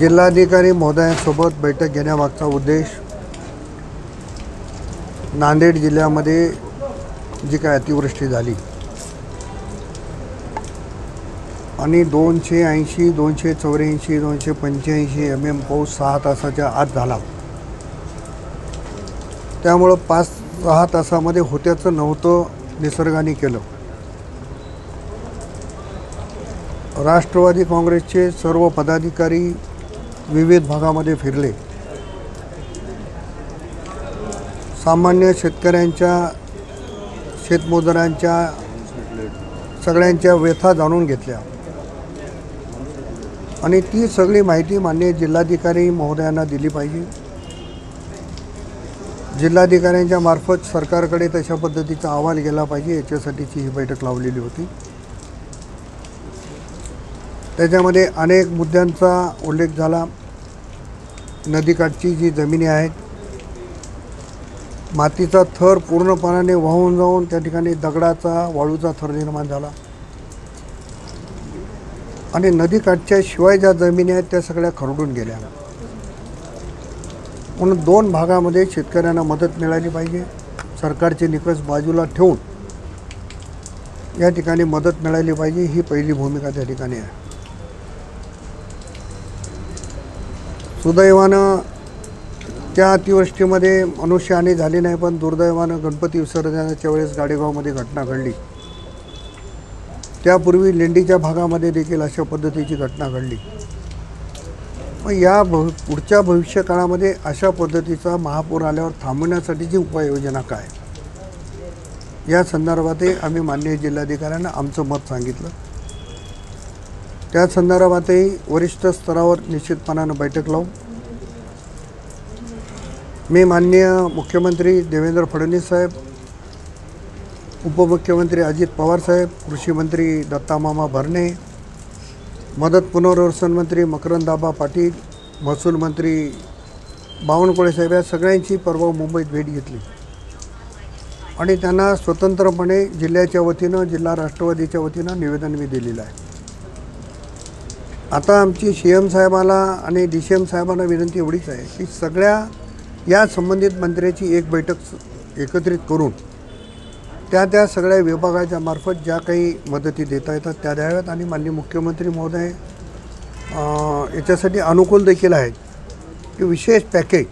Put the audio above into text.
जिल्हाधिकारी महोदयांसोबत बैठक घेण्यामागचा उद्देश नांदेड जिल्ह्यामध्ये जी काय अतिवृष्टी झाली आणि 280, 284, 285 mm पाऊस 6 तासाच्या आत झाला। त्यामुळे 5-6 तासामध्ये होत्याचं नव्हतं निसर्गाने केलं। राष्ट्रवादी काँग्रेसचे सर्व पदाधिकारी विविध भागामध्ये फिरले, सामान्य शेतकऱ्यांच्या, शेतमजुरांच्या सगळ्यांच्या व्यथा जाणून घेतल्या आणि ती सगळी माहिती माननीय जिल्हाधिकारी महोदयांना दिली पाहिजे। जिल्हाधिकाऱ्यांच्या मार्फत सरकारकडे तशा पद्धतीचा अहवाल गेला पाहिजे, याच्यासाठीची ही बैठक लावलेली होती। त्याच्यामध्ये अनेक मुद्द्यांचा उल्लेख झाला। नदीकाठची जी जमिनी आहेत, मातीचा थर पूर्णपणे वाहून जाऊन त्या ठिकाणी दगडाचा, वाळूचा थर निर्माण झाला आणि नदीकाठच्या शिवाय ज्या जमिनी आहेत त्या सगळ्या खरडून गेल्या। म्हणून 2 भागामध्ये शेतकऱ्यांना मदत मिळाली पाहिजे। सरकारचे निकष बाजूला ठेवून या ठिकाणी मदत मिळाली पाहिजे, ही पहिली भूमिका त्या ठिकाणी आहे। सुदैवानं त्या अतिवृष्टीमध्ये मनुष्यहानी झाली नाही, पण दुर्दैवानं गणपती विसर्जनाच्या वेळेस गाडेगावमध्ये घटना घडली। त्यापूर्वी लेंडीच्या भागामध्ये देखील अशा पद्धतीची घटना घडली। मग या पुढच्या भविष्यकाळामध्ये अशा पद्धतीचा महापूर आल्यावर थांबवण्यासाठीची उपाययोजना काय, या संदर्भातही आम्ही माननीय जिल्हाधिकाऱ्यांना आमचं मत सांगितलं। त्या संदर्भातही वरिष्ठ स्तरावर निश्चितपणानं बैठक लावू। मी माननीय मुख्यमंत्री देवेंद्र फडणवीस साहेब, उपमुख्यमंत्री अजित पवार साहेब, कृषी मंत्री दत्तामामा भरणे, मदत पुनर्वसन मंत्री मकरंदाबा पाटील, महसूल मंत्री बावनकुळे साहेब, या सगळ्यांची परवा मुंबईत भेट घेतली आणि त्यांना स्वतंत्रपणे जिल्ह्याच्या वतीनं, जिल्हा राष्ट्रवादीच्या वतीनं निवेदन मी दिलेलं आहे। आता आमची CM साहेबाला आणि DCM साहेबांना विनंती एवढीच आहे की सगळ्या या संबंधित मंत्र्याची एक बैठक एकत्रित करून त्या सगळ्या विभागाच्या मार्फत ज्या काही मदती देता येतात त्या द्याव्यात आणि माननीय मुख्यमंत्री महोदय याच्यासाठी अनुकूल देखील आहेत की विशेष पॅकेज